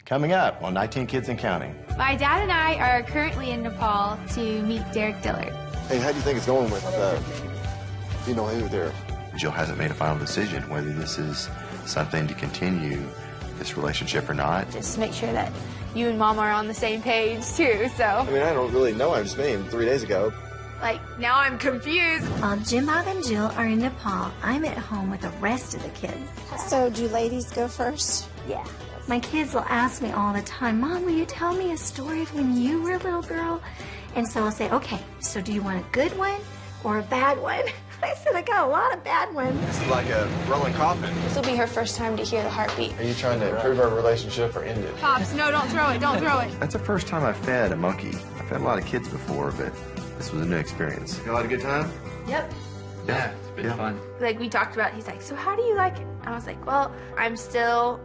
Coming up on 19 Kids and Counting. My dad and I are currently in Nepal to meet Derek Dillard. Hey, how do you think it's going with you know who there? Jill hasn't made a final decision whether this is something to continue this relationship or not. Just make sure that you and Mom are on the same page too, so. I mean, I don't really know. I just met him 3 days ago. Like, now I'm confused. While Jim Bob and Jill are in Nepal, I'm at home with the rest of the kids. So do ladies go first? Yeah. My kids will ask me all the time, Mom, will you tell me a story of when you were a little girl? And so I'll say, okay, so do you want a good one or a bad one? I said, I got a lot of bad ones. This is like a rolling coffin. This will be her first time to hear the heartbeat. Are you trying to improve our relationship or end it? Pops, no, don't throw it, don't throw it. That's the first time I've fed a monkey. I've fed a lot of kids before, but this was a new experience. You all had a good time? Yep. Yeah, it's been fun. Like, we talked about, he's like, so how do you like it? I was like, well, I'm still,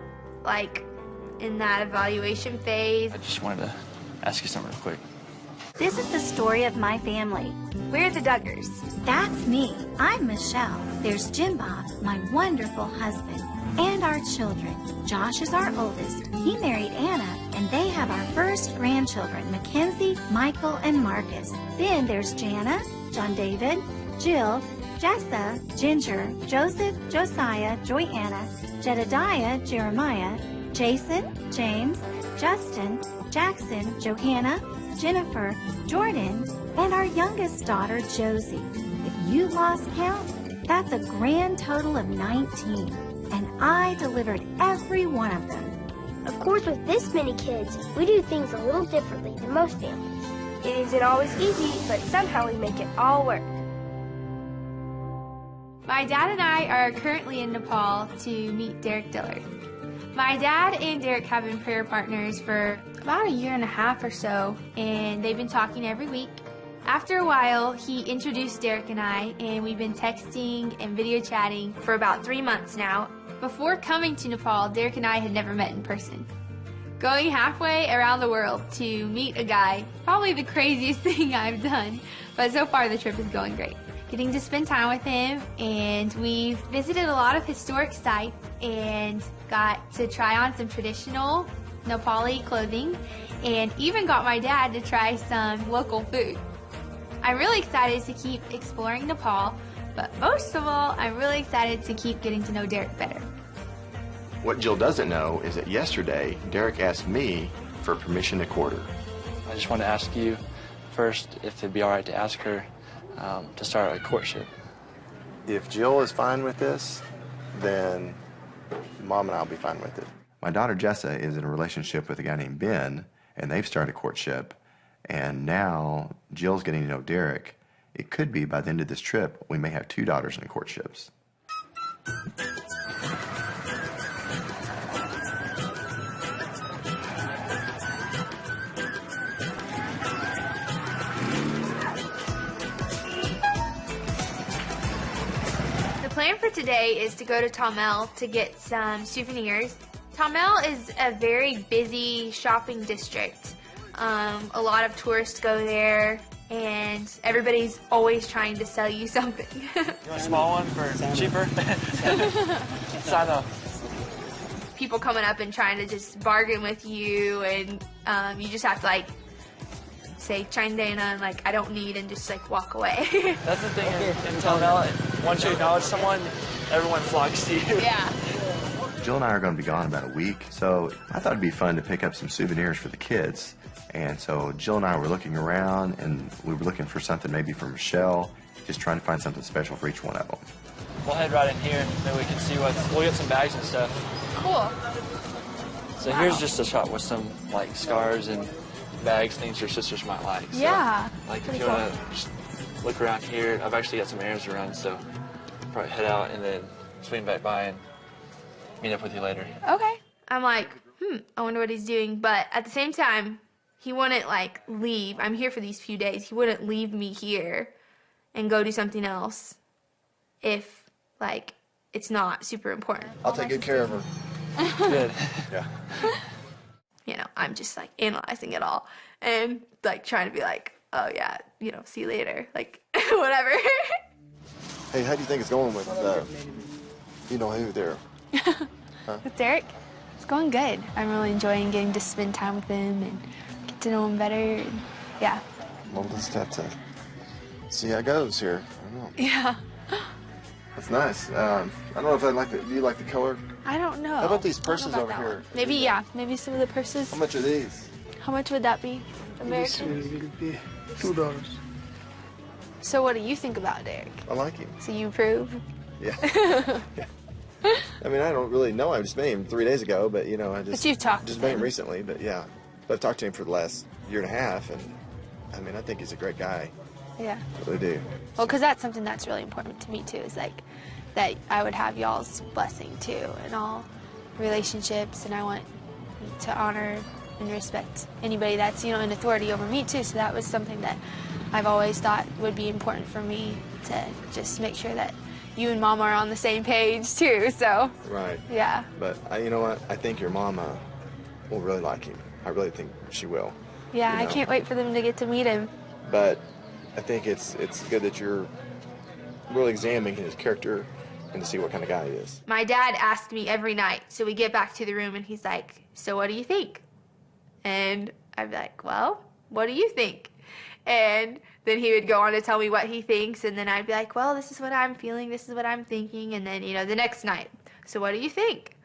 like, in that evaluation phase. I just wanted to ask you something real quick. This is the story of my family. We're the Duggars. That's me. I'm Michelle. There's Jim Bob, my wonderful husband, and our children. Josh is our oldest. He married Anna, and they have our first grandchildren, Mackenzie, Michael, and Marcus. Then there's Jana, John David, Jill, Jessa, Ginger, Joseph, Josiah, Joyanna, Jedediah, Jeremiah, Jason, James, Justin, Jackson, Johanna, Jennifer, Jordan, and our youngest daughter, Josie. If you lost count, that's a grand total of 19. And I delivered every one of them. Of course, with this many kids, we do things a little differently than most families. It isn't always easy, but somehow we make it all work. My dad and I are currently in Nepal to meet Derek Dillard. My dad and Derek have been prayer partners for about a year and a half or so, and they've been talking every week. After a while, he introduced Derek and I, and we've been texting and video chatting for about 3 months now. Before coming to Nepal, Derek and I had never met in person. Going halfway around the world to meet a guy, probably the craziest thing I've done, but so far the trip is going great. Getting to spend time with him, and we've visited a lot of historic sites and got to try on some traditional Nepali clothing, and even got my dad to try some local food. I'm really excited to keep exploring Nepal, but most of all, I'm really excited to keep getting to know Derek better. What Jill doesn't know is that yesterday, Derek asked me for permission to court her. I just wanted to ask you first if it'd be all right to ask her to start a courtship. If Jill is fine with this, then Mom and I will be fine with it. My daughter Jessa is in a relationship with a guy named Ben, and they've started a courtship. And now Jill's getting to know Derek. It could be by the end of this trip, we may have 2 daughters in courtships. The plan for today is to go to Tamel to get some souvenirs. Tamel is a very busy shopping district. A lot of tourists go there, and everybody's always trying to sell you something. You want a small one for cheaper? Sign up. People coming up and trying to just bargain with you, and you just have to like say Chandana and like I don't need and just like walk away. That's the thing in Tamel. Once you acknowledge someone, everyone flocks to you. Yeah. Jill and I are going to be gone about a week, so I thought it'd be fun to pick up some souvenirs for the kids. And so Jill and I were looking around, and we were looking for something maybe from Michelle, just trying to find something special for each one of them. We'll head right in here, and we can see we'll get some bags and stuff. Cool. So here's just a shop with some like scarves and bags, things your sisters might like. So, Yeah. Like if you want to just look around here, I've actually got some errands to run, so probably head out and then swing back by and meet up with you later. Okay. I'm like, I wonder what he's doing, but at the same time, he wouldn't like leave. I'm here for these few days. He wouldn't leave me here and go do something else if like it's not super important. I'll take good care of her. Good. Yeah. You know, I'm just like analyzing it all and like trying to be like, oh yeah, you know, see you later, like whatever. Hey, how do you think it's going with you know who there? With Derek? It's going good. I'm really enjoying getting to spend time with him and get to know him better. And, yeah. We'll just have to see how it goes here. I don't know. Yeah. That's nice. I don't know if I like the. Do you like the color? I don't know. How about these I don't know purses about over that here? one. Maybe, yeah. Maybe some of the purses. How much are these? How much would that be? This American? will be $2. So what do you think about Derek? I like him. So you approve? Yeah. Yeah. I mean, I don't really know. I just met him 3 days ago, but you know, I just But you've talked just to met him. him recently. But yeah, but I've talked to him for the last year and a half, and I mean, I think he's a great guy. Yeah. I really do. Well, because that's something that's really important to me too. Is like that I would have y'all's blessing too in all relationships, and I want to honor and respect anybody that's in authority over me too. So that was something that I've always thought would be important for me to just make sure that you and Mama are on the same page too. So Right. yeah. But you know what? I think your mama will really like him. I really think she will. Yeah, You I know. can't wait for them to get to meet him. But I think it's good that you're really examining his character and to see what kind of guy he is. My dad asked me every night, so we get back to the room and he's like, so what do you think? And I'd be like, well, what do you think? And then he would go on to tell me what he thinks, and then I'd be like, well, this is what I'm feeling, this is what I'm thinking, and then, the next night, so what do you think?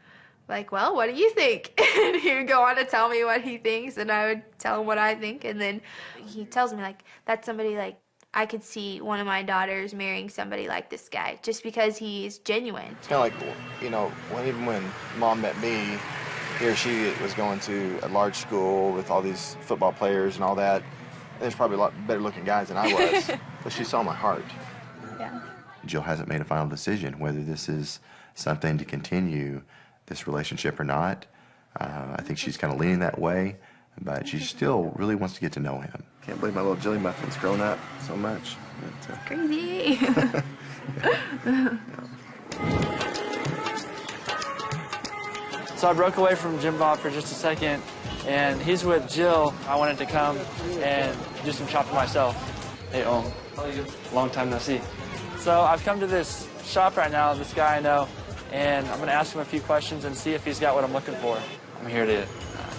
Like, well, what do you think? And he would go on to tell me what he thinks, and I would tell him what I think, and then he tells me, like, that's somebody, like, I could see one of my daughters marrying somebody like this guy, just because he's genuine. It's kind of like, even when Mom met me, he or she was going to a large school with all these football players and all that. There's probably a lot better looking guys than I was, but she saw my heart. Yeah. Jill hasn't made a final decision whether this is something to continue this relationship or not. I think she's kind of leaning that way, but she still really wants to get to know him. Can't believe my little Jilly Muffin's grown up so much. But, Crazy. So I broke away from Jim Bob for just a second, and he's with Jill. I wanted to come and do some shopping myself. Hey, Om. How are you? Long time no see. So I've come to this shop right now, this guy I know, and I'm going to ask him a few questions and see if he's got what I'm looking for. I'm here to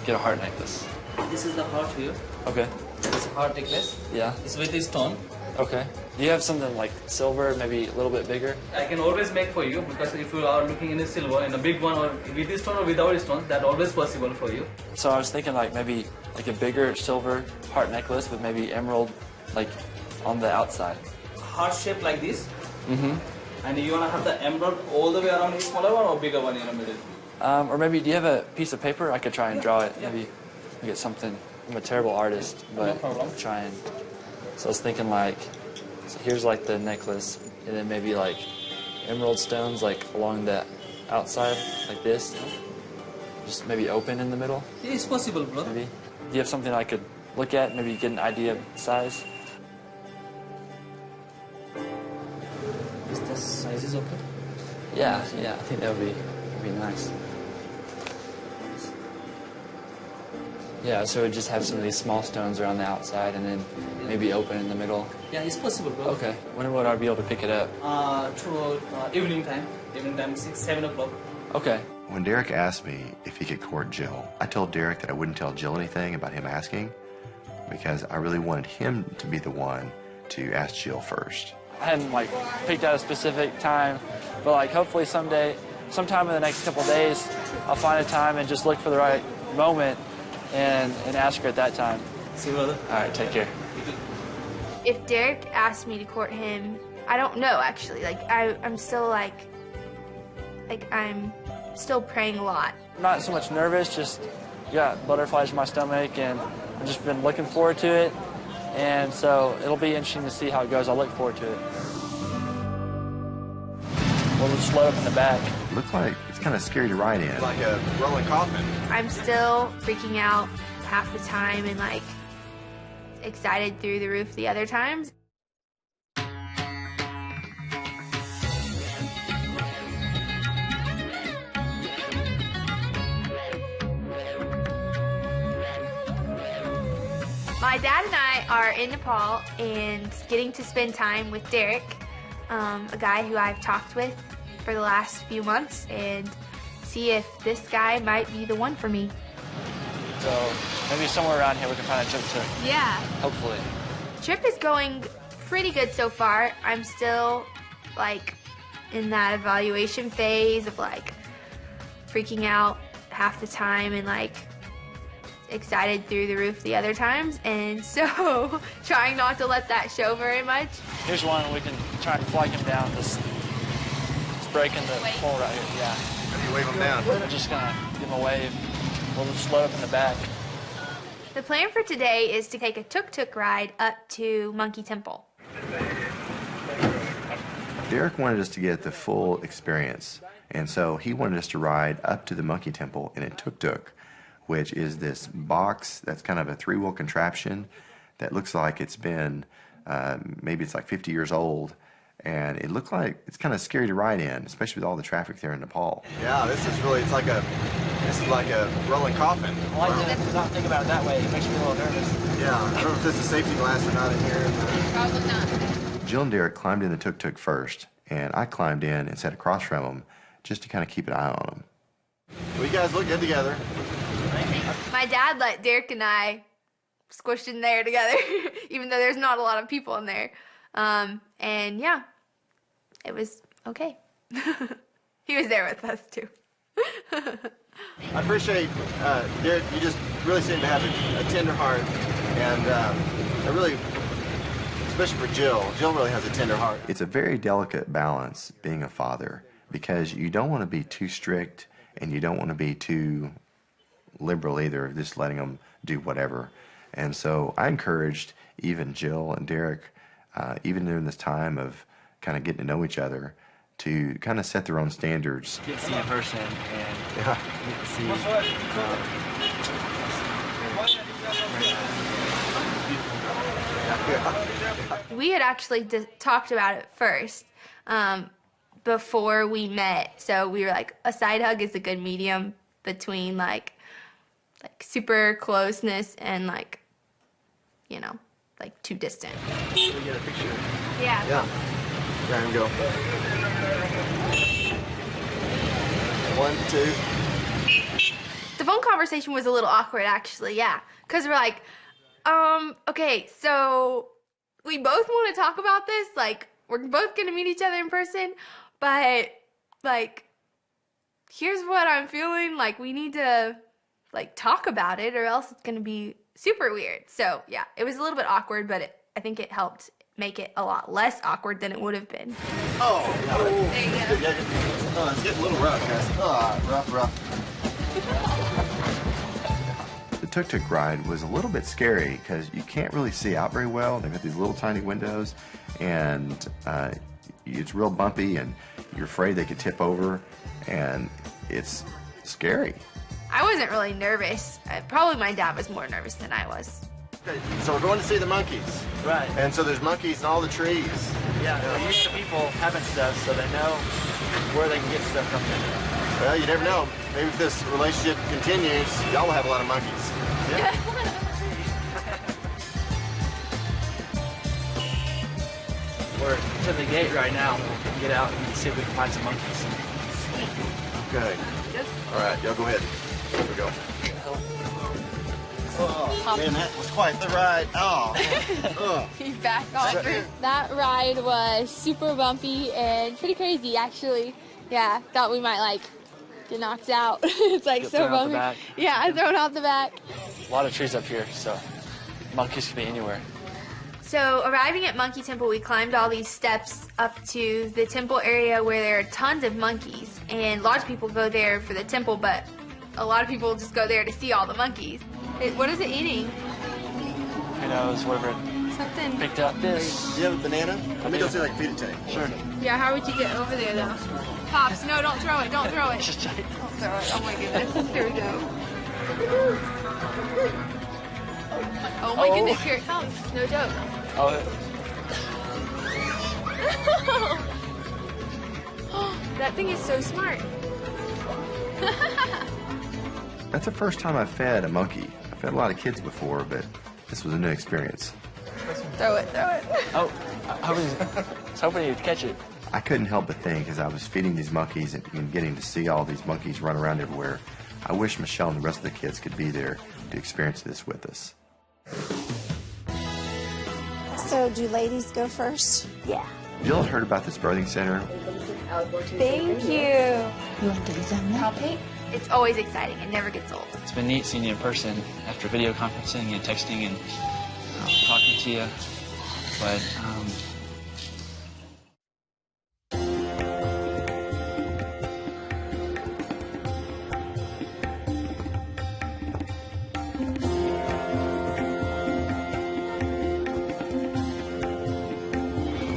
get a heart necklace. This is the heart here. Okay. This is a heart necklace. Yeah. It's with a stone. Okay. Do you have something like silver, maybe a little bit bigger? I can always make for you, because if you are looking in a silver, in a big one, or with this stone or without a stone, that's always possible for you. So I was thinking like maybe like a bigger silver heart necklace with maybe emerald like on the outside. Heart shape like this. Mm-hmm. And you want to have the emerald all the way around the smaller one or bigger one in the middle? Or maybe do you have a piece of paper? I could try and draw it. Maybe get something. I'm a terrible artist, but No problem. try and. So I was thinking like, so here's like the necklace, and then maybe like emerald stones like along the outside, like this. Just maybe open in the middle. Yeah, it's possible, bro. Maybe. Do you have something I could look at? Maybe get an idea of size. Is the size is okay? Yeah, I think that would be nice. Yeah, so it would just have some of these small stones around the outside and then maybe open in the middle. Yeah, it's possible, bro. Okay. When would I be able to pick it up? To evening time. Evening time, 6, 7 o'clock. Okay. When Derek asked me if he could court Jill, I told Derek that I wouldn't tell Jill anything about him asking because I really wanted him to be the one to ask Jill first. I hadn't like picked out a specific time, but like hopefully sometime in the next couple of days, I'll find a time and just look for the right moment and ask her at that time. See you, brother. All right, take care. If Derek asked me to court him, I don't know actually. Like I'm still I'm still praying a lot. I'm not so much nervous, just got butterflies in my stomach and I've just been looking forward to it. And so it'll be interesting to see how it goes. I'll look forward to it. We'll just load up in the back. Looks like it's kind of scary to ride in. like a rolling coffin. I'm still freaking out half the time and like excited through the roof the other times. My dad and I are in Nepal and getting to spend time with Derek, a guy who I've talked with for the last few months, and see if this guy might be the one for me. So maybe somewhere around here we can find a tuk-tuk. Yeah. Hopefully. Trip is going pretty good so far. I'm still like in that evaluation phase of like freaking out half the time and like excited through the roof the other times, and so trying not to let that show very much. Here's one we can try and flag him down. Just breaking the pole right here. Yeah. How do you wave them down? We're just gonna give him a wave. We'll just load up in the back. The plan for today is to take a tuk-tuk ride up to Monkey Temple. Derek wanted us to get the full experience, and so he wanted us to ride up to the Monkey Temple in a tuk-tuk, which is this box that's kind of a three-wheel contraption that looks like it's been, maybe it's like 50 years old, and it looked like it's kind of scary to ride in, especially with all the traffic there in Nepal. Yeah, this is like a rolling coffin. I like to not think about it that way. It makes me a little nervous. Yeah, I don't know if there's a safety glass or not in here. Probably not. Jill and Derek climbed in the tuk-tuk first, and I climbed in and sat across from them just to kind of keep an eye on them. Well, you guys look good together. My dad let Derek and I squish in there together, even though there's not a lot of people in there. And yeah, it was okay. He was there with us too. I appreciate, Derek, you just really seem to have a tender heart, and I really, especially for Jill really has a tender heart. It's a very delicate balance being a father, because you don't want to be too strict and you don't want to be too liberal either, just letting them do whatever. And so I encouraged even Jill and Derek, even during this time of kind of getting to know each other, to kind of set their own standards. Get to see in person and get to see. We had actually talked about it first before we met. So we were like, a side hug is a good medium between like super closeness and like, you know, like too distant. Can we get a picture? Yeah. Yeah. There you go. 1, 2. The phone conversation was a little awkward, actually, yeah. Because we're like, okay, so we both want to talk about this. Like, we're both going to meet each other in person, but, like, here's what I'm feeling. Like, we need to, like, talk about it or else it's going to be super weird. So, yeah, it was a little bit awkward, but I think it helped make it a lot less awkward than it would have been. Oh, There you go. Yeah, it's getting a little rough, guys. Rough. The tuk-tuk ride was a little bit scary because you can't really see out very well. They've got these little tiny windows, and it's real bumpy, and you're afraid they could tip over, and it's scary. I wasn't really nervous. Probably my dad was more nervous than I was. Okay, so we're going to see the monkeys. Right. And so there's monkeys in all the trees. Yeah, they're used to people having stuff, so they know where they can get stuff from them. Well, you never know. Maybe if this relationship continues, y'all will have a lot of monkeys. Yeah. We're to the gate right now. We'll get out and see if we can find some monkeys. Okay. All right, y'all go ahead. Here we go. Oh, man, that was quite the ride. Oh. You back off. That ride was super bumpy and pretty crazy, actually. Yeah, thought we might like get knocked out. It's like Get so thrown out the bumpy. back. Yeah, thrown out the back. A lot of trees up here, so monkeys can be anywhere. So arriving at Monkey Temple, we climbed all these steps up to the temple area where there are tons of monkeys. And a lot of people go there for the temple, but a lot of people just go there to see all the monkeys. What is it eating? Who knows, whatever it Something. picked up this. Do you have a banana? Let me go see if I can feed it to you. Sure. Yeah, how would you get over there though? Pops, no, don't throw it, don't throw it. Just Don't throw it, oh my goodness. Here we go. Oh my goodness, here it comes. No joke. Oh, That thing is so smart. That's the first time I've fed a monkey. I've fed a lot of kids before, but this was a new experience. Throw it, throw it. oh, I was hoping you'd catch it. I couldn't help but think as I was feeding these monkeys and getting to see all these monkeys run around everywhere, I wish Michelle and the rest of the kids could be there to experience this with us. So, do ladies go first? Yeah. Jill had heard about this birthing center. Thank you. You want to examine? Palpate? It's always exciting. It never gets old. It's been neat seeing you in person after video conferencing and texting and talking to you. But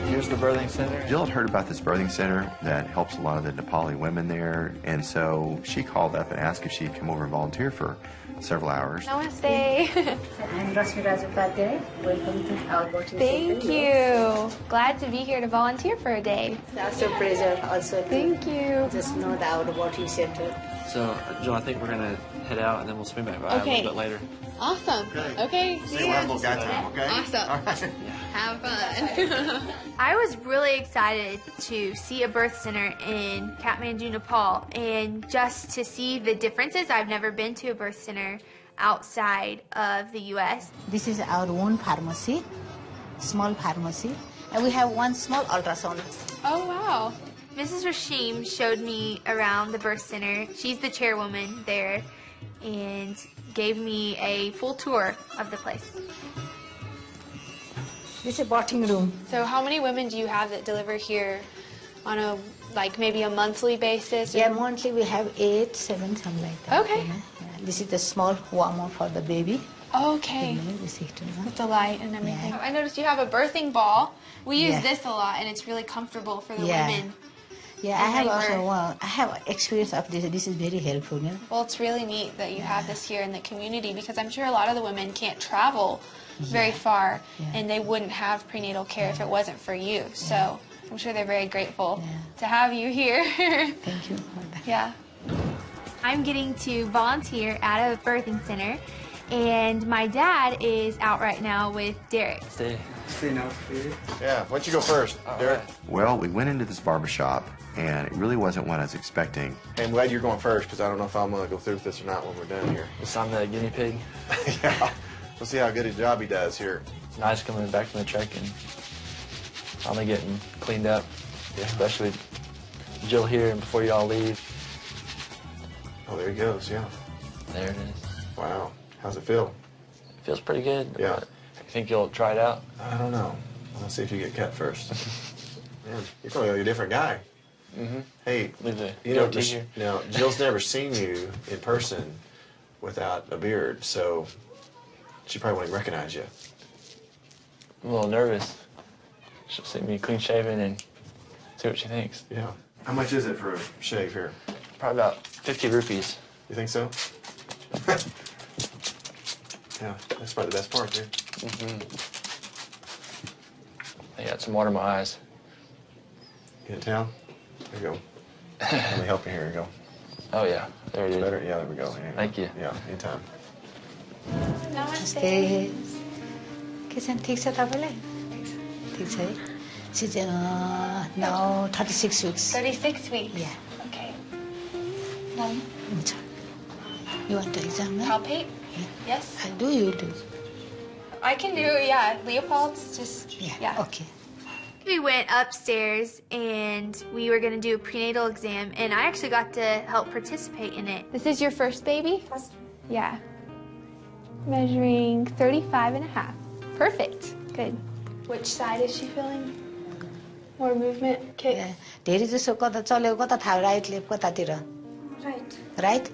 here's the birthing center. Jill had heard about this birthing center that helps a lot of the Nepali women there, and so she called up and asked if she'd come over and volunteer for several hours. Namaste. I'm Rashmi Rajapadhyay. Welcome to our birthing Thank center. you. Glad to be here to volunteer for a day. It's a pleasure also to Thank you. just know the our birthing center. So, Jill, I think we're gonna head out and then we'll swing back by a Okay. little bit later. Awesome. Okay. See, we'll have a little guy time, okay? Awesome. All right. Have fun. I was really excited to see a birth center in Kathmandu, Nepal, and just to see the differences. I've never been to a birth center outside of the U.S. This is our own pharmacy, small pharmacy, and we have one small ultrasound. Oh, wow. Mrs. Rashim showed me around the birth center. She's the chairwoman there and gave me a full tour of the place. This is a birthing room. So how many women do you have that deliver here on a, like maybe a monthly basis? Yeah, monthly we have 8, 7, something like that. Okay. Yeah. This is the small warmer for the baby. Okay. This is to know. With the light and everything. Yeah. I noticed you have a birthing ball. We use Yeah. this a lot, and it's really comfortable for the Yeah. women. Yeah, I have labor. also I have experience of this. This is very helpful. You know? Well, it's really neat that you have this here in the community because I'm sure a lot of the women can't travel very far, and they wouldn't have prenatal care if it wasn't for you. So I'm sure they're very grateful to have you here. Thank you for that. Yeah. I'm getting to volunteer at a birthing center, and my dad is out right now with Derek. Stay now for you. Yeah, why don't you go first, Derek? Well, we went into this barbershop, and it really wasn't what I was expecting. Hey, I'm glad you're going first because I don't know if I'm going to go through with this or not when we're done here. Guess I'm the guinea pig. Yeah, we'll see how good a job he does here. It's nice coming back from the trek and finally getting cleaned up. Yeah. Especially Jill here and before you all leave. Oh, there he goes, yeah. There it is. Wow, how's it feel? Feels pretty good. Yeah. You think you'll try it out? I don't know. Let's see if you get cut first. Man, you're probably a different guy. Mm-hmm. Hey, Leave the you know, goatee here. now, Jill's never seen you in person without a beard, so she probably won't even recognize you. I'm a little nervous. She'll see me clean shaven and see what she thinks. Yeah. How much is it for a shave here? Probably about 50 rupees. You think so? Yeah, that's probably the best part, dude. Mm-hmm. I got some water in my eyes. You in town? There you go. Let me help you. Here you go. Oh, yeah. There it is. Better? Yeah, there we go. Here Thank you. Yeah, anytime. नमस्ते के छ ठिक छ तपाईलाई ठिक छ है She's now 36 weeks. 36 weeks? Yeah. Okay. हुन्छ. You want to examine? Palpate? Yes. I'll do, you do. I can do, yeah. Leopold's just, Yeah. Okay. We went upstairs and we were going to do a prenatal exam, and I actually got to help participate in it. This is your first baby? Yeah. Measuring 35 and a half. Perfect. Good. Which side is she feeling? More movement? Okay. धेरै जसो कता चलेको कता थाहा right left कतातिर Right. Right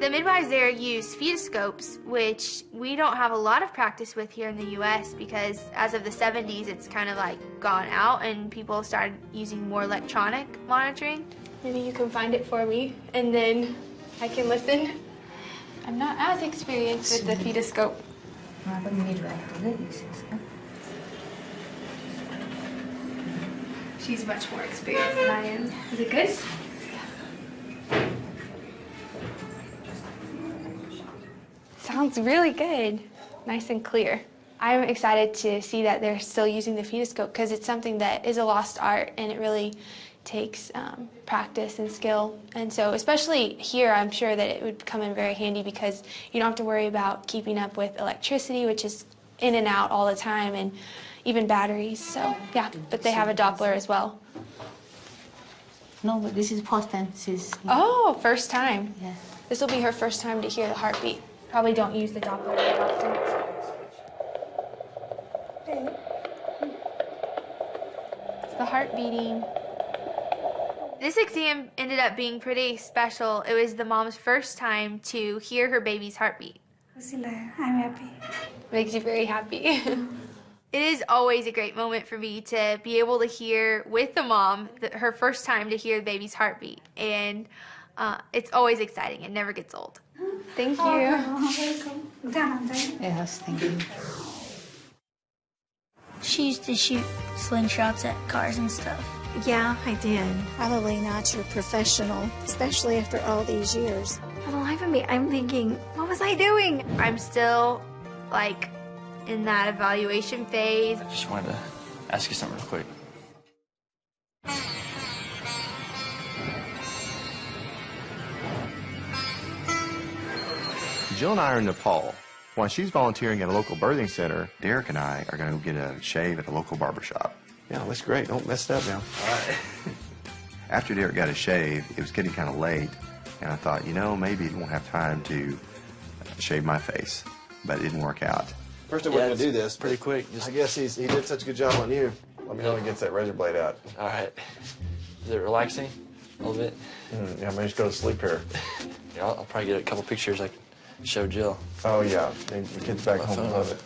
The midwives there use fetoscopes, which we don't have a lot of practice with here in the U.S. because as of the 70s, it's kind of like gone out and people started using more electronic monitoring. Maybe you can find it for me and then I can listen. I'm not as experienced with the fetoscope. She's much more experienced than I am. Is it good? Sounds really good. Nice and clear. I'm excited to see that they're still using the fetoscope because it's something that is a lost art and it really takes practice and skill. And so especially here, I'm sure that it would come in very handy because you don't have to worry about keeping up with electricity, which is in and out all the time, and even batteries. So yeah, but they have a Doppler as well. No, but this is first time she's... Oh, first time. Yeah. This will be her first time to hear the heartbeat. Probably don't use the Doppler very often. It's the heart beating. This exam ended up being pretty special. It was the mom's first time to hear her baby's heartbeat. I'm happy. Makes you very happy. It is always a great moment for me to be able to hear with the mom her first time to hear the baby's heartbeat. And it's always exciting. It never gets old. Thank you. Yes, thank you. She used to shoot slingshots at cars and stuff. Yeah, I did. Probably not your professional, especially after all these years. For the life of me, I'm thinking, what was I doing? I'm still, like, in that evaluation phase. I just wanted to ask you something real quick. Jill and I are in Nepal. While she's volunteering at a local birthing center, Derek and I are going to get a shave at a local barber shop. Yeah, looks great. Don't mess it up now. All right. After Derek got a shave, it was getting kind of late, and I thought, you know, maybe he won't have time to shave my face, but it didn't work out. First, I wasn't going to do this. Pretty quick. I guess he did such a good job on you. Let me know when he gets that razor blade out. All right. Is it relaxing a little bit? Yeah, maybe just go to sleep here. Yeah, I'll probably get a couple pictures I can show Jill. Oh, yeah. The kids back home will love it.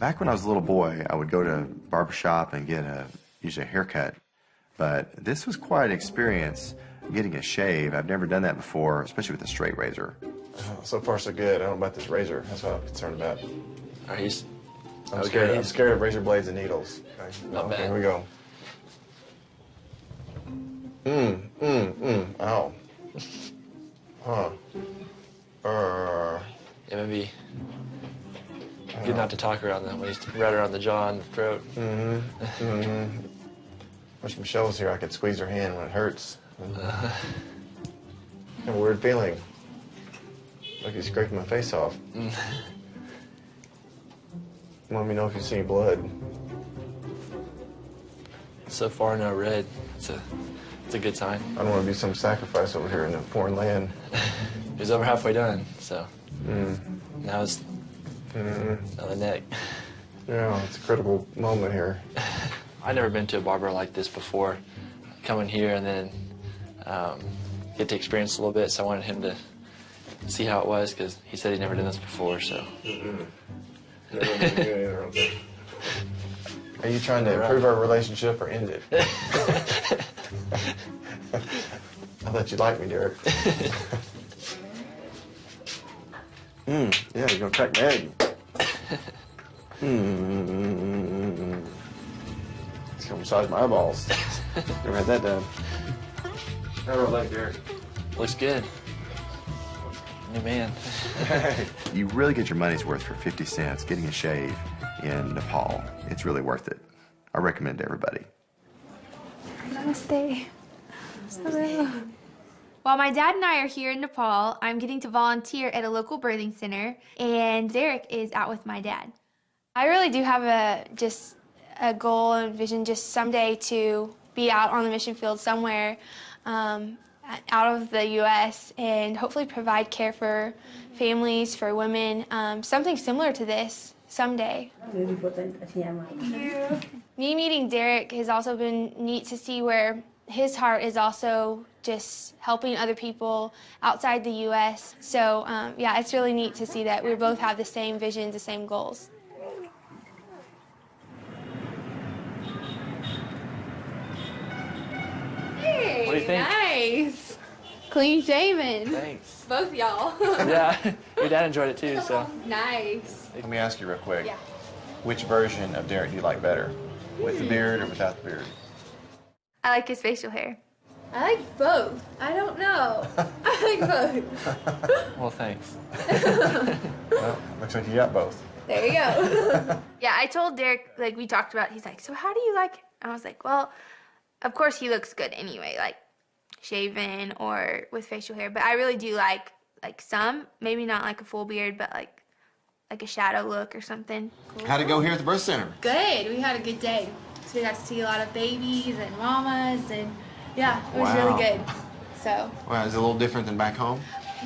Back when I was a little boy, I would go to a barber shop and get usually a haircut. But this was quite an experience, getting a shave. I've never done that before, especially with a straight razor. So far, so good. I don't know about this razor. That's what I'm concerned about. All right, I'm scared of razor blades and needles. Not bad. Here we go. Ow. Huh. Yeah, maybe good not to talk around that when he's right around the jaw and the throat. Wish Michelle was here. I could squeeze her hand when it hurts. I have a weird feeling. Like he's scraping my face off. Let me know if you see blood. So far, no red. It's a good sign. I don't want to be some sacrifice over here in a foreign land. He's over halfway done, so now it's on the neck. Yeah, it's a critical moment here. I've never been to a barber like this before. Coming here and then get to experience a little bit, so I wanted him to see how it was because he said he'd never done this before. So. Are you trying to improve our relationship or end it? I thought you liked me, Derek. Yeah, you're gonna crack my egg. It's gonna massage my eyeballs. Never had that done. How do I like Derek? Looks good. New man. You really get your money's worth for 50 cents getting a shave in Nepal. It's really worth it. I recommend it to everybody. Namaste. Hello. While my dad and I are here in Nepal, I'm getting to volunteer at a local birthing center, and Derek is out with my dad. I really do have a goal and vision just someday to be out on the mission field somewhere out of the U.S. and hopefully provide care for families, for women, something similar to this someday. Me meeting Derek has also been neat to see where his heart is also just helping other people outside the U.S. So, yeah, it's really neat to see that we both have the same visions, the same goals. Hey, what do you think? Nice. Clean shaven. Thanks. Both y'all. Yeah, your dad enjoyed it too, so. Nice. Let me ask you real quick. Yeah. Which version of Derek do you like better? With the beard or without the beard? I like his facial hair. I like both. I don't know. I like both. Well, thanks. Well, looks like you got both. There you go. Yeah, I told Derek, like, we talked about it. He's like, so how do you like it? I was like, well, of course he looks good anyway, like shaven or with facial hair. But I really do like some, maybe not like a full beard, but like a shadow look or something. Cool. How'd it go here at the birth center? Good. We had a good day. So we got to see a lot of babies and mamas, and yeah, it was really good. So. Wow, is it a little different than back home?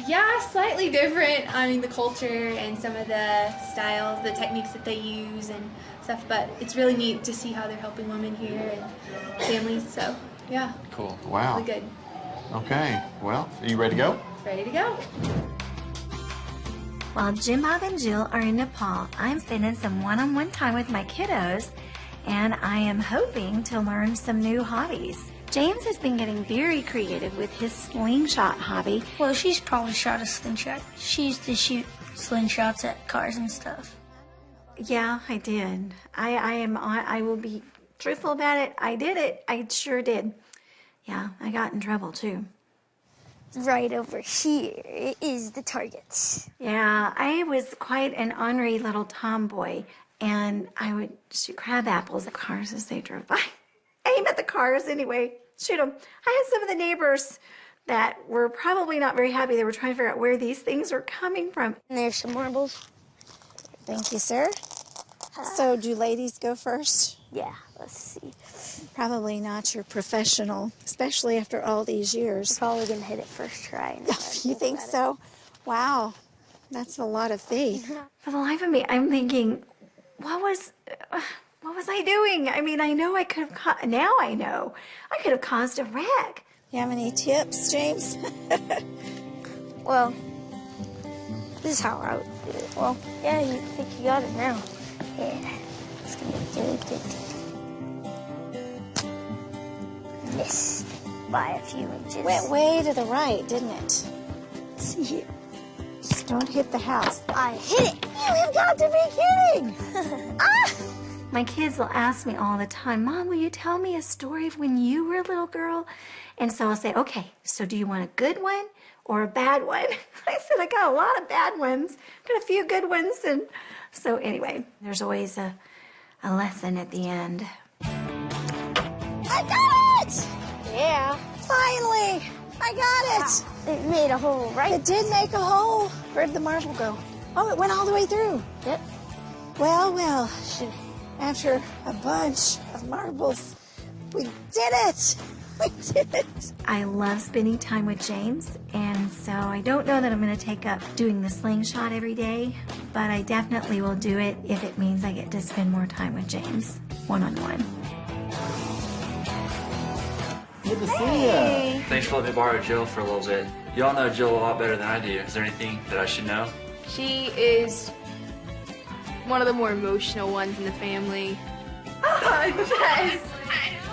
Yeah, slightly different. I mean, the culture and some of the styles, the techniques that they use and stuff, but it's really neat to see how they're helping women here and families, so yeah. Cool. Wow. Really good. Okay, well, are you ready to go? Ready to go. While Jim Bob and Jill are in Nepal, I'm spending some one-on-one time with my kiddos, and I am hoping to learn some new hobbies. James has been getting very creative with his slingshot hobby. Well, she's probably shot a slingshot. She used to shoot slingshots at cars and stuff. Yeah, I did. I will be truthful about it. I did it. I sure did. Yeah, I got in trouble too. Right over here is the target. Yeah, I was quite an ornery little tomboy, and I would shoot crab apples at cars as they drove by. Aim at the cars anyway, shoot them. I had some of the neighbors that were probably not very happy. They were trying to figure out where these things are coming from. And there's some marbles. Thank you, sir. So do ladies go first? Yeah, let's see. Probably not your professional, especially after all these years. You're probably going to hit it first try. You think so? Wow, that's a lot of faith. For the life of me, I'm thinking, what was I doing? I mean, I know I could have, now I know, I could have caused a wreck. You have any tips, James? Well, this is how I would do it. Well, yeah, you think you got it now. Yeah, it's going to be good. Missed by a few inches. Went way to the right, didn't it? Let's see here. Just don't hit the house. I hit it. You have got to be kidding. Ah! My kids will ask me all the time, Mom, will you tell me a story of when you were a little girl? And so I'll say, okay, so do you want a good one or a bad one? I said, I got a lot of bad ones, got a few good ones. And so anyway, there's always a lesson at the end. I got it! Yeah. Finally! I got it! Wow. It made a hole, right? It did make a hole. Where'd the marble go? Oh, it went all the way through. Yep. Well. After a bunch of marbles, we did it! We did it! I love spending time with James, and so I don't know that I'm going to take up doing the slingshot every day, but I definitely will do it if it means I get to spend more time with James, one-on-one. Good to see you. Thanks for letting me borrow Jill for a little bit. Y'all know Jill a lot better than I do. Is there anything that I should know? She is one of the more emotional ones in the family. Yes.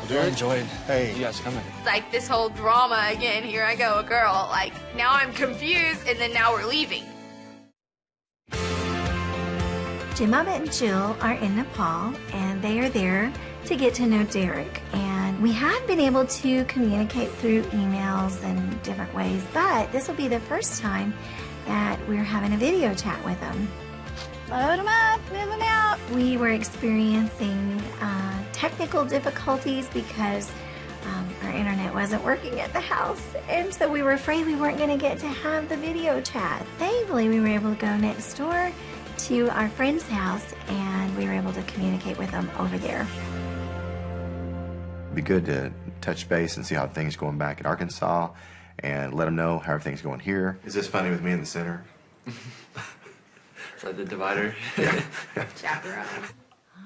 I enjoyed Hey. you guys coming. It's like this whole drama again. Here I go, a girl. Like, now I'm confused, and then now we're leaving. Jim, Bob, and Jill are in Nepal, and they are there to get to know Derek. And we have been able to communicate through emails and different ways, but this will be the first time that we're having a video chat with him. Load them up, move them out. We were experiencing technical difficulties because our internet wasn't working at the house, and so we were afraid we weren't going to get to have the video chat. Thankfully, we were able to go next door to our friend's house, and we were able to communicate with them over there. It'd be good to touch base and see how things going back in Arkansas, and let them know how everything's going here. Is this funny with me in the center? It's like the divider. Chaperone.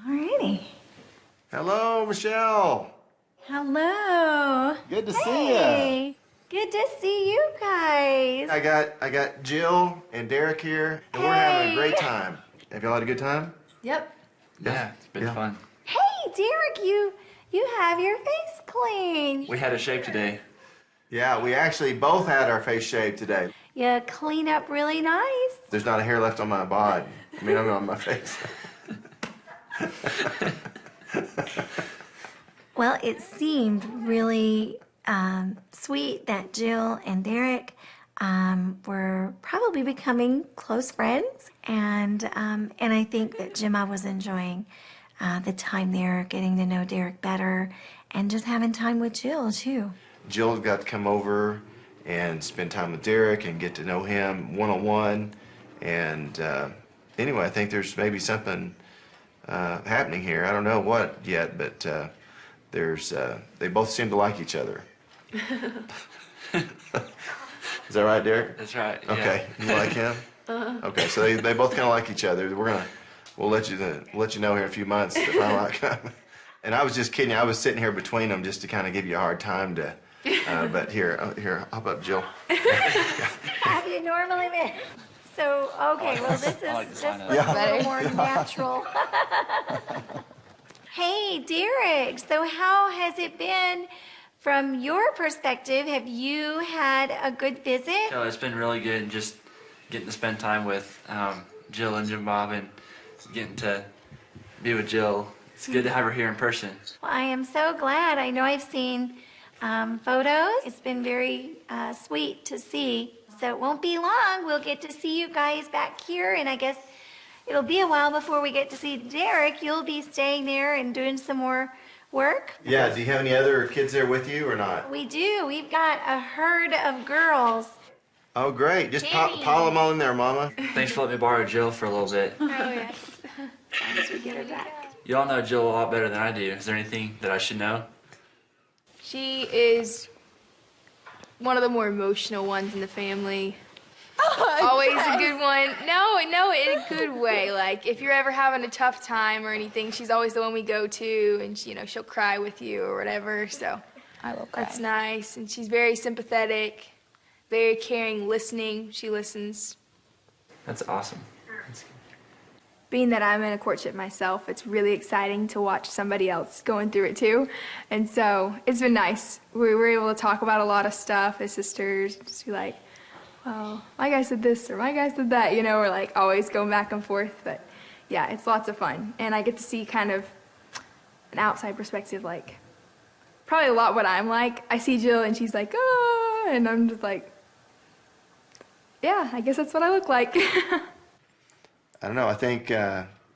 Alrighty. Hello, Michelle. Hello. Good to see Hey. Good to see you guys. I got Jill and Derek here, and we're having a great time. Have y'all had a good time? Yep. Yeah, it's been fun. Hey, Derek, you have your face clean. We had a shave today. Yeah, we actually both had our face shaved today. You clean up really nice. There's not a hair left on my bod. I mean, on my face. Well, it seemed really sweet that Jill and Derek were probably becoming close friends, and I think that Gemma was enjoying the time there, getting to know Derek better, and just having time with Jill too. Jill got to come over and spend time with Derek and get to know him one-on-one. And anyway, I think there's maybe something happening here. I don't know what yet, but they both seem to like each other. Is that right, Derek? That's right. Yeah. Okay, you like him? Okay, so they both kind of like each other. We'll let you know here in a few months if I like him. And I was just kidding. I was sitting here between them just to kind of give you a hard time to. But here, hop up, Jill. Have you normally been? So okay, well this looks a little more natural. Hey, Derek. So how has it been? From your perspective, have you had a good visit? No, it's been really good, and just getting to spend time with Jill and Jim Bob, and getting to be with Jill. It's good to have her here in person. Well, I am so glad. I know I've seen photos. It's been very sweet to see. So it won't be long. We'll get to see you guys back here, and I guess it'll be a while before we get to see Derek. You'll be staying there and doing some more work. Yeah, do you have any other kids there with you or not? We do. We've got a herd of girls. Oh, great. Just pile them all in there, Mama. Thanks for letting me borrow Jill for a little bit. Oh, yes. As long as we get her back. You all know Jill a lot better than I do. Is there anything that I should know? She is one of the more emotional ones in the family. Always a good one. No, in a good way. Like, if you're ever having a tough time or anything, she's always the one we go to, and she'll cry with you or whatever. So I will cry. that's nice. And she's very sympathetic, very caring, listening. She listens. That's awesome. Being that I'm in a courtship myself, it's really exciting to watch somebody else going through it too. And so it's been nice. We were able to talk about a lot of stuff as sisters, just be like, well, my guy said this or my guy said that, we're like always going back and forth. But yeah, it's lots of fun. And I get to see kind of an outside perspective, like probably a lot what I'm like. I see Jill and she's like, oh, and I'm just like, yeah, I guess that's what I look like. I don't know. I think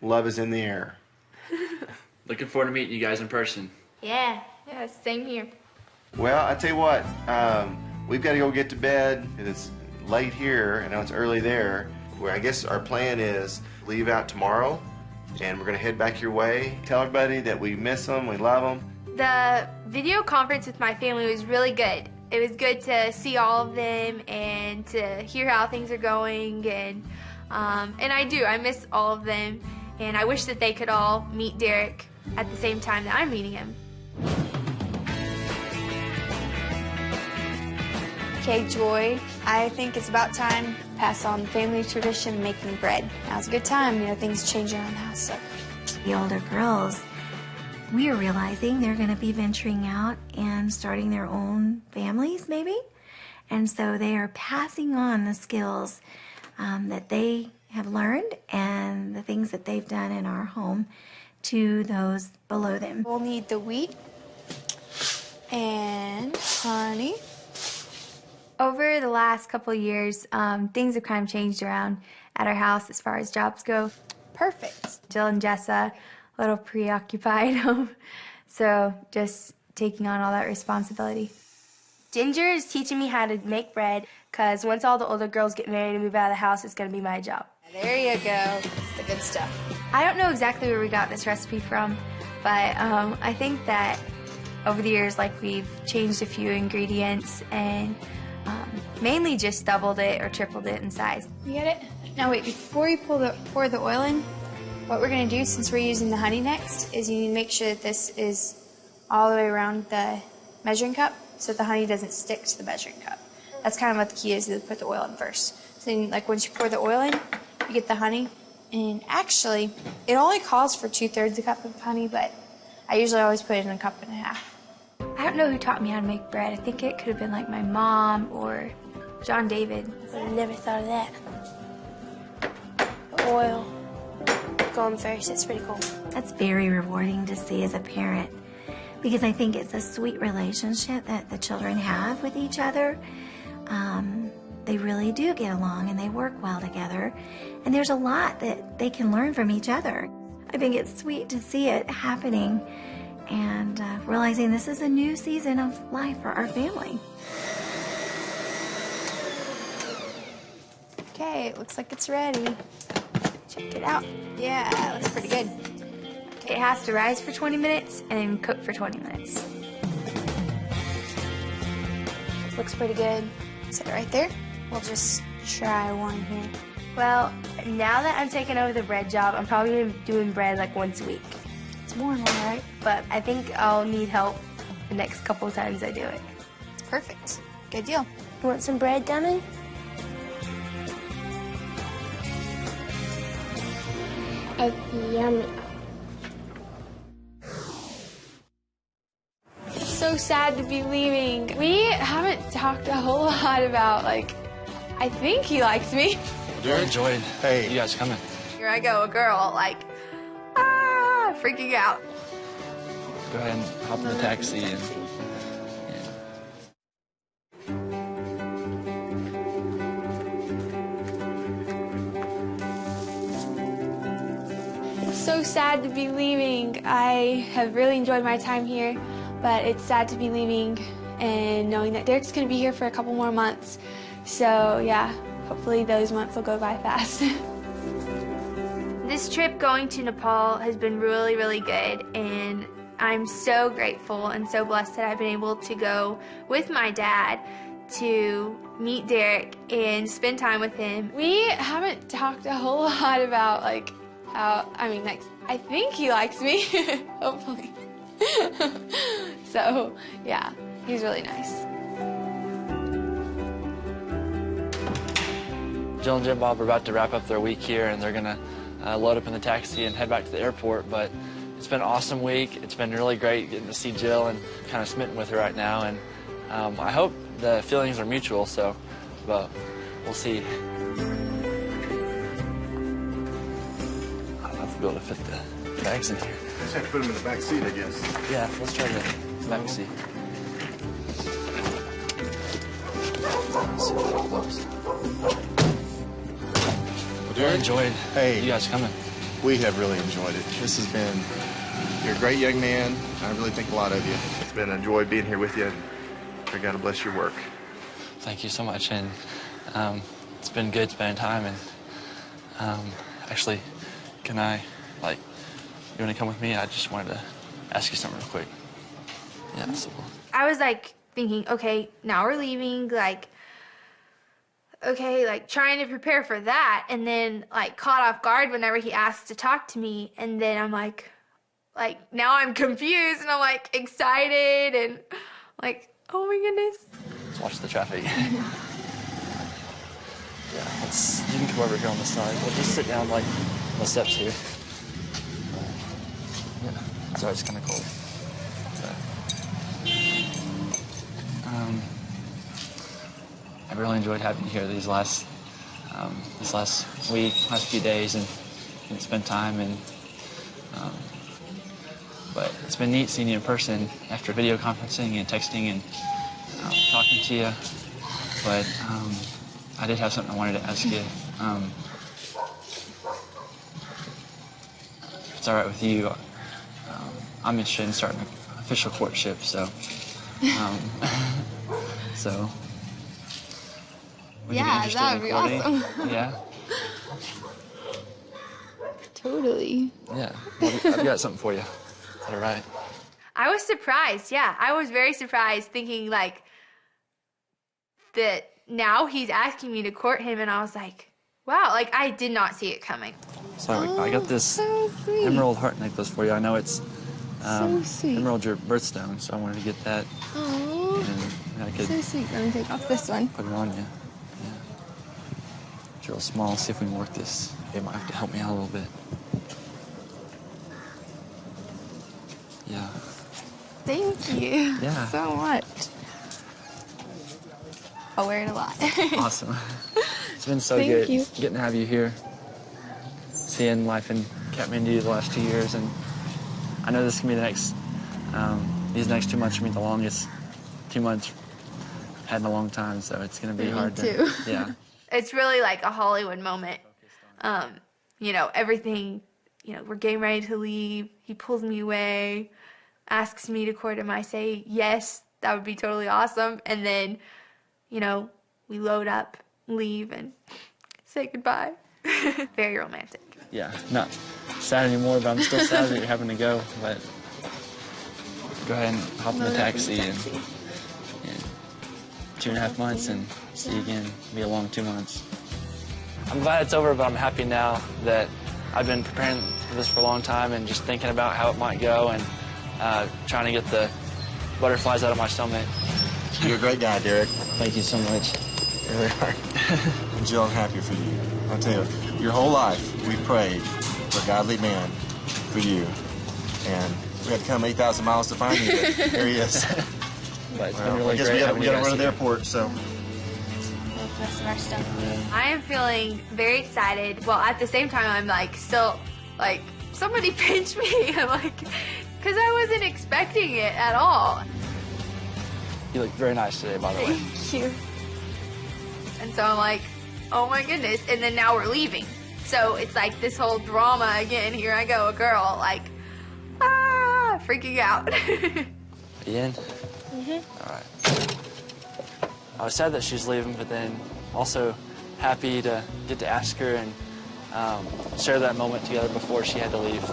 love is in the air. Looking forward to meeting you guys in person. Yeah, same here. Well, I tell you what, we've got to go get to bed. It's late here. I know it's early there. Where I guess our plan is leave out tomorrow, and we're going to head back your way. Tell everybody that we miss them, we love them. The video conference with my family was really good. It was good to see all of them and to hear how things are going, and I miss all of them, and I wish that they could all meet Derek at the same time that I'm meeting him. Okay, Joy, I think it's about time to pass on the family tradition of making bread. Now's a good time, things change around the house, so. The older girls, we are realizing they're going to be venturing out and starting their own families, maybe. And so they are passing on the skills that they have learned and the things that they've done in our home to those below them. We'll need the wheat and honey. Over the last couple of years, things have kind of changed around at our house as far as jobs go. Perfect. Jill and Jessa, a little preoccupied, so just taking on all that responsibility. Ginger is teaching me how to make bread, because once all the older girls get married and move out of the house, it's going to be my job. There you go. That's the good stuff. I don't know exactly where we got this recipe from, but I think that over the years, we've changed a few ingredients and mainly just doubled it or tripled it in size. You get it? Now wait, before you pour the oil in, what we're going to do, since we're using the honey next, is you need to make sure that this is all the way around the measuring cup so the honey doesn't stick to the measuring cup. That's kind of what the key is, to put the oil in first. So then, once you pour the oil in, you get the honey, and actually, it only calls for 2/3 a cup of honey, but I usually always put it in a cup and a half. I don't know who taught me how to make bread. I think it could have been my mom or John David. I never thought of that. The oil going first, it's pretty cool. That's very rewarding to see as a parent, because I think it's a sweet relationship that the children have with each other. They really do get along and they work well together. And there's a lot that they can learn from each other. I think it's sweet to see it happening and realizing this is a new season of life for our family. Okay, it looks like it's ready. Check it out. Yeah, it looks pretty good. It has to rise for 20 minutes and then cook for 20 minutes. Looks pretty good. Set it right there. We'll just try one here. Well, now that I'm taking over the bread job, I'm probably gonna be doing bread like once a week. It's more and more, right? But I think I'll need help the next couple of times I do it. It's perfect. Good deal. You want some bread, Dummy? Yummy. So sad to be leaving. We haven't talked a whole lot about, like, I think he likes me. I enjoyed you guys coming. Here I go, a girl, like, freaking out. Go ahead and hop in the taxi and So sad to be leaving. I have really enjoyed my time here, but it's sad to be leaving and knowing that Derek's gonna be here for a couple more months. So yeah, hopefully those months will go by fast. This trip going to Nepal has been really, really good, and I'm so grateful and so blessed that I've been able to go with my dad to meet Derek and spend time with him. We haven't talked a whole lot about, like, how, I think he likes me, hopefully. So, yeah, he's really nice. Jill and Jim Bob are about to wrap up their week here, and they're gonna load up in the taxi and head back to the airport. But it's been an awesome week. It's been really great getting to see Jill and kind of smitten with her right now. And I hope the feelings are mutual. So, but we'll see. Be able to fit the bags in here. Just have to put them in the back seat, I guess. Yeah, let's try the back seat. Well, Derek, enjoyed you guys coming. We have really enjoyed it. This has been, you're a great young man. I really think a lot of you. It's been a joy being here with you. And God bless your work. Thank you so much, and it's been good spending time. And actually, can I, you want to come with me? I just wanted to ask you something real quick. Yeah, so I was, thinking, okay, now we're leaving, trying to prepare for that, and then, caught off guard whenever he asked to talk to me, and then I'm now I'm confused, and I'm, excited, and, oh my goodness. let's watch the traffic. Yeah, you can come over here on the side. We'll just sit down, on the steps here. Yeah, sorry, it's kind of cold. I really enjoyed having you here this last week, last few days, and spend time. And but it's been neat seeing you in person after video conferencing and texting and talking to you. But I did have something I wanted to ask you. If it's all right with you, I'm interested in starting an official courtship, so. Yeah, that would be awesome. Yeah? Totally. Yeah. Well, I've got something for you. Is that all right? I was surprised, yeah. I was very surprised, thinking, that now he's asking me to court him, and I was like, wow, I did not see it coming. So I got this emerald heart necklace for you. I know it's so sweet. Emerald, your birthstone, so I wanted to get that. Oh, and I could so sweet. Let me take off this one. Put it on you. Yeah. It's real small. See if we can work this. You might have to help me out a little bit. Yeah. Thank you so much. I'll wear it a lot. Awesome. It's been so Thank good you. getting to have you here, seeing life in Kathmandu the last 2 years, and I know this can be the next, these next 2 months for me the longest 2 months had in a long time, so it's going to be Me hard too. to... Yeah. It's really like a Hollywood moment. You know, everything, you know, we're getting ready to leave. He pulls me away, asks me to court him. I say, yes, that would be totally awesome. And then, you know, we load up, leave, and say goodbye. Very romantic. Yeah, not sad anymore, but I'm still sad that you're having to go. But go ahead and hop in the taxi and 2.5 months and see you again. It'll be a long 2 months. I'm glad it's over, but I'm happy now that I've been preparing for this for a long time and just thinking about how it might go and trying to get the butterflies out of my stomach. You're a great guy, Derek. Thank you so much. You really are. Jill, I'm happy for you. I'll tell you, your whole life we prayed for a godly man for you. And we had to come 8,000 miles to find you, but here he is. But it's been really I guess great. we got to run to the airport, so. The rest of our stuff. I am feeling very excited. Well, at the same time, I'm like still like, somebody pinch me. I'm like, because I wasn't expecting it at all. You look very nice today, by the way. Thank you. And so I'm like, oh my goodness. And then now we're leaving. So it's like this whole drama again. Here I go, a girl, like, freaking out. Ian? All right. I was sad that she's leaving, but then also happy to get to ask her and share that moment together before she had to leave.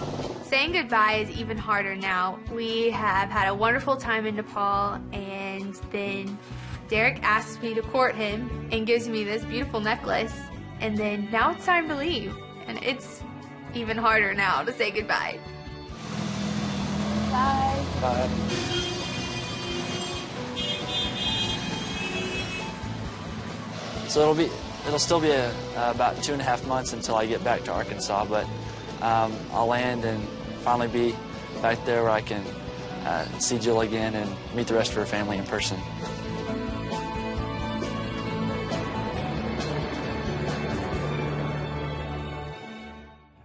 Saying goodbye is even harder now. We have had a wonderful time in Nepal, and then Derek asks me to court him and gives me this beautiful necklace, and then now it's time to leave, and it's even harder now to say goodbye. Bye. Bye. So it'll still be about 2.5 months until I get back to Arkansas, but I'll land and finally be back there where I can see Jill again and meet the rest of her family in person.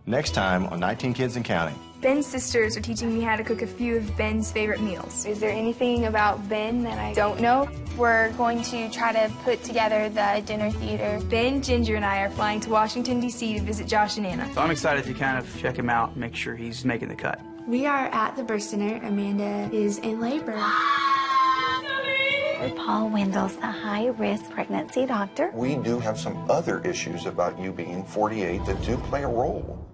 Next time on 19 Kids and Counting. Ben's sisters are teaching me how to cook a few of Ben's favorite meals. Is there anything about Ben that I don't know? We're going to try to put together the dinner theater. Ben, Ginger, and I are flying to Washington, D.C. to visit Josh and Anna. So I'm excited to kind of check him out and make sure he's making the cut. We are at the birth center. Amanda is in labor. Paul Wendell's the high-risk pregnancy doctor. We do have some other issues about you being 48 that do play a role.